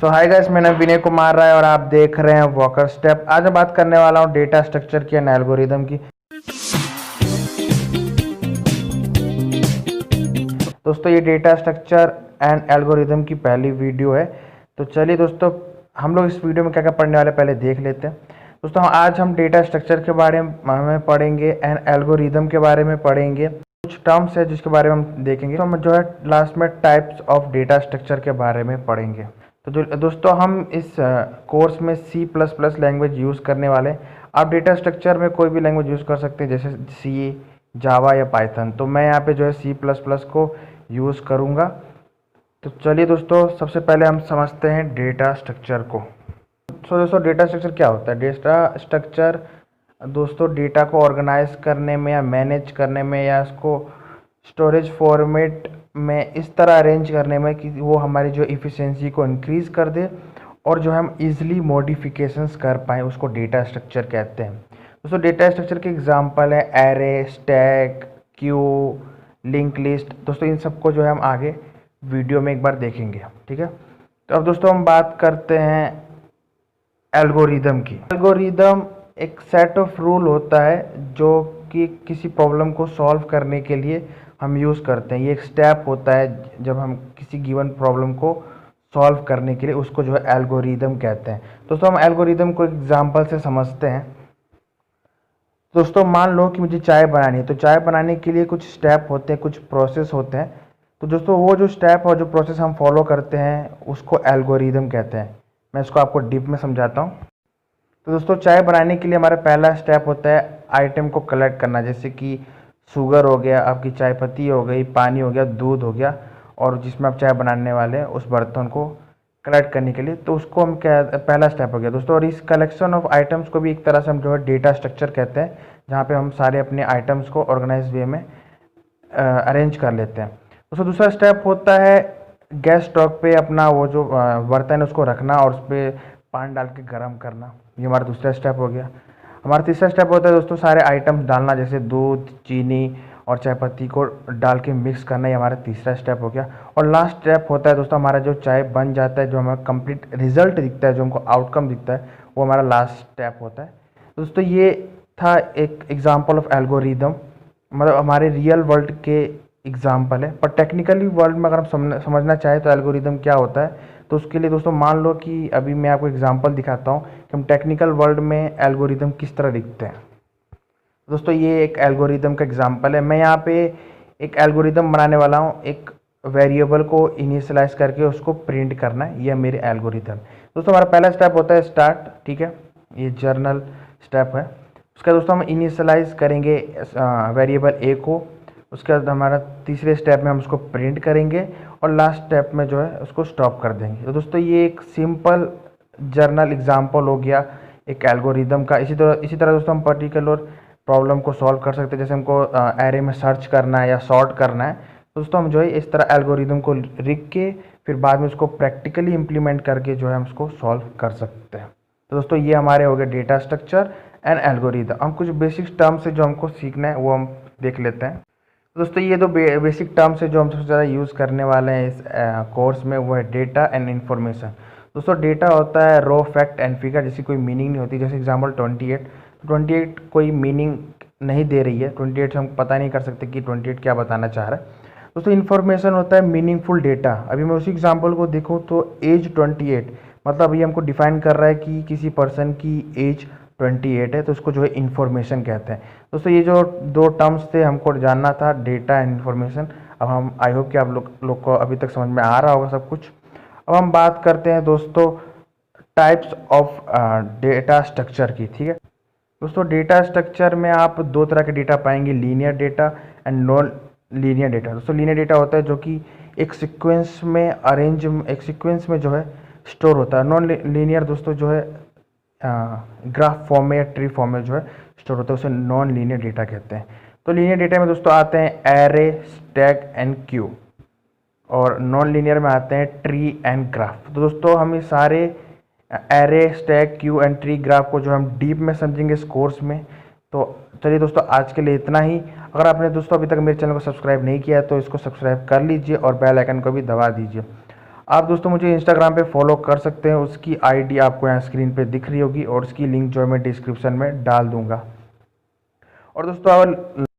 सो hi guys, मेरा नाम विनय कुमार राय और आप देख रहे हैं वॉकर स्टेप। आज मैं बात करने वाला हूं डेटा स्ट्रक्चर की एंड एल्गोरिदम की। दोस्तों, ये डेटा स्ट्रक्चर एंड एल्गोरिदम की पहली वीडियो है। तो चलिए दोस्तों, हम लोग इस वीडियो में क्या क्या पढ़ने वाले पहले देख लेते हैं। दोस्तों, आज हम डेटा स्ट्रक्चर के बारे में पढ़ेंगे एंड एल्गोरिदम के बारे में पढ़ेंगे। कुछ टर्म्स है जिसके बारे में हम देखेंगे। तो हम जो है लास्ट में टाइप्स ऑफ डेटा स्ट्रक्चर के बारे में पढ़ेंगे। तो दोस्तों, हम इस कोर्स में C++ लैंग्वेज यूज़ करने वाले हैं। आप डेटा स्ट्रक्चर में कोई भी लैंग्वेज यूज़ कर सकते हैं, जैसे C, जावा या पाइथन। तो मैं यहाँ पे जो है C++ को यूज़ करूँगा। तो चलिए दोस्तों, सबसे पहले हम समझते हैं डेटा स्ट्रक्चर को। तो दोस्तों, डेटा स्ट्रक्चर क्या होता है? डेटा स्ट्रक्चर दोस्तों डेटा को ऑर्गेनाइज करने में या मैनेज करने में या इसको स्टोरेज फॉर्मेट में इस तरह अरेंज करने में कि वो हमारी जो इफ़िशियंसी को इंक्रीज़ कर दे और जो हम इजीली मॉडिफिकेशंस कर पाएँ, उसको डेटा स्ट्रक्चर कहते हैं। दोस्तों, डेटा स्ट्रक्चर के एग्जांपल है array, stack, Q, link list. दोस्तों, इन सबको जो है हम आगे वीडियो में एक बार देखेंगे, ठीक है। तो अब दोस्तों हम बात करते हैं एल्गोरिदम की। एल्गोरिदम एक सेट ऑफ रूल होता है जो कि किसी प्रॉब्लम को सॉल्व करने के लिए हम यूज़ करते हैं। ये एक स्टेप होता है जब हम किसी गिवन प्रॉब्लम को सॉल्व करने के लिए, उसको जो है एल्गोरिदम कहते हैं। दोस्तों, हम एल्गोरिदम को एग्जांपल से समझते हैं। दोस्तों, मान लो कि मुझे चाय बनानी है। तो चाय बनाने के लिए कुछ स्टेप होते हैं, कुछ प्रोसेस होते हैं। तो दोस्तों, वो जो स्टेप और जो प्रोसेस हम फॉलो करते हैं उसको एल्गोरिदम कहते हैं। मैं इसको आपको डीप में समझाता हूँ। तो दोस्तों, चाय बनाने के लिए हमारा पहला स्टेप होता है आइटम को कलेक्ट करना, जैसे कि शुगर हो गया, आपकी चाय पत्ती हो गई, पानी हो गया, दूध हो गया, और जिसमें आप चाय बनाने वाले हैं उस बर्तन को कलेक्ट करने के लिए। तो उसको हम क्या, पहला स्टेप हो गया दोस्तों। और इस कलेक्शन ऑफ आइटम्स को भी एक तरह से हम जो है डेटा स्ट्रक्चर कहते हैं, जहाँ पे हम सारे अपने आइटम्स को ऑर्गेनाइज वे में अरेंज कर लेते हैं। दोस्तों, दूसरा स्टेप होता है गैस स्टोव पे अपना वो जो बर्तन है उसको रखना और उस पर पानी डाल के गर्म करना। ये हमारा दूसरा स्टेप हो गया। हमारा तीसरा स्टेप होता है दोस्तों सारे आइटम्स डालना, जैसे दूध, चीनी और चाय पत्ती को डाल के मिक्स करना। ये हमारा तीसरा स्टेप हो गया। और लास्ट स्टेप होता है दोस्तों हमारा जो चाय बन जाता है, जो हमारा कंप्लीट रिजल्ट दिखता है, जो हमको आउटकम दिखता है, वो हमारा लास्ट स्टेप होता है। दोस्तों, ये था एक एग्जाम्पल ऑफ एल्गोरिदम, मतलब हमारे रियल वर्ल्ड के एग्जाम्पल है। पर टेक्निकली वर्ल्ड में अगर हम समझना चाहें तो एल्गोरिदम क्या होता है, तो उसके लिए दोस्तों मान लो कि अभी मैं आपको एग्जांपल दिखाता हूँ कि हम टेक्निकल वर्ल्ड में एल्गोरिदम किस तरह दिखते हैं। दोस्तों, ये एक एल्गोरिदम का एग्जांपल है। मैं यहाँ पे एक एल्गोरिदम बनाने वाला हूँ। एक वेरिएबल को इनिशियलाइज करके उसको प्रिंट करना है, ये मेरे एल्गोरिदम। दोस्तों, हमारा पहला स्टेप होता है स्टार्ट, ठीक है, ये जर्नल स्टेप है। उसका दोस्तों हम इनिशियलाइज करेंगे वेरिएबल ए को। उसके बाद हमारा तीसरे स्टेप में हम उसको प्रिंट करेंगे और लास्ट स्टेप में जो है उसको स्टॉप कर देंगे। तो दोस्तों, ये एक सिंपल जर्नल एग्जांपल हो गया एक एल्गोरिदम का। इसी तरह दोस्तों हम पर्टिकुलर प्रॉब्लम को सॉल्व कर सकते हैं, जैसे हमको एरे में सर्च करना है या सॉर्ट करना है। तो दोस्तों, हम जो है इस तरह एल्गोरिदम को लिख के फिर बाद में उसको प्रैक्टिकली इम्प्लीमेंट करके जो है हम उसको सॉल्व कर सकते हैं। तो दोस्तों, ये हमारे हो गए डेटा स्ट्रक्चर एंड एल्गोरिदम। हम कुछ बेसिक टर्म्स है जो हमको सीखना है वो हम देख लेते हैं। दोस्तों, ये दो बेसिक टर्म्स है जो हम सबसे ज़्यादा यूज़ करने वाले हैं इस कोर्स में, वो है डेटा एंड इन्फॉर्मेशन। दोस्तों, डेटा होता है रॉ फैक्ट एंड फिगर, जिसकी कोई मीनिंग नहीं होती। जैसे एग्जांपल 28 कोई मीनिंग नहीं दे रही है। 28 से हम पता नहीं कर सकते कि 28 क्या बताना चाह रहा है। दोस्तों, इन्फॉर्मेशन होता है मीनिंगफुल डेटा। अभी मैं उसी एग्जाम्पल को देखूँ तो एज 28, मतलब अभी हमको डिफाइन कर रहा है कि किसी पर्सन की एज 28 है, तो उसको जो है इन्फॉर्मेशन कहते हैं। दोस्तों, ये जो दो टर्म्स थे हमको जानना था, डेटा एंड इन्फॉर्मेशन। अब हम आई होप कि आप लोग को अभी तक समझ में आ रहा होगा सब कुछ। अब हम बात करते हैं दोस्तों टाइप्स ऑफ डेटा स्ट्रक्चर की, ठीक है। दोस्तों, डेटा स्ट्रक्चर में आप दो तरह के डेटा पाएंगे, linear data and non linear data. दोस्तों, लीनियर डेटा होता है जो कि एक सीक्वेंस में जो है स्टोर होता है। नॉन लीनियर दोस्तों जो है ग्राफ फॉर्म में या ट्री फॉर्म में जो है स्टोर होता है, उसे नॉन लीनियर डेटा कहते हैं। तो लीनियर डेटा में दोस्तों आते हैं एरे, स्टैक एंड क्यू, और नॉन लीनियर में आते हैं ट्री एंड ग्राफ। तो दोस्तों, हम ये सारे array, stack, Q and tree, graph को जो हम डीप में समझेंगे इस कोर्स में। तो चलिए दोस्तों, आज के लिए इतना ही। अगर आपने दोस्तों अभी तक मेरे चैनल को सब्सक्राइब नहीं किया है तो इसको सब्सक्राइब कर लीजिए और बेल आइकन को भी दबा दीजिए। आप दोस्तों मुझे इंस्टाग्राम पे फॉलो कर सकते हैं, उसकी आईडी आपको यहाँ स्क्रीन पे दिख रही होगी और उसकी लिंक जो है मैं डिस्क्रिप्शन में डाल दूंगा। और दोस्तों और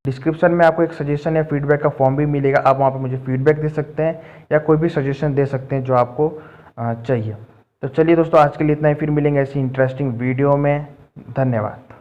डिस्क्रिप्शन में आपको एक सजेशन या फीडबैक का फॉर्म भी मिलेगा, आप वहाँ पे मुझे फीडबैक दे सकते हैं या कोई भी सजेशन दे सकते हैं जो आपको चाहिए। तो चलिए दोस्तों आज के लिए इतना ही, फिर मिलेंगे ऐसी इंटरेस्टिंग वीडियो में। धन्यवाद।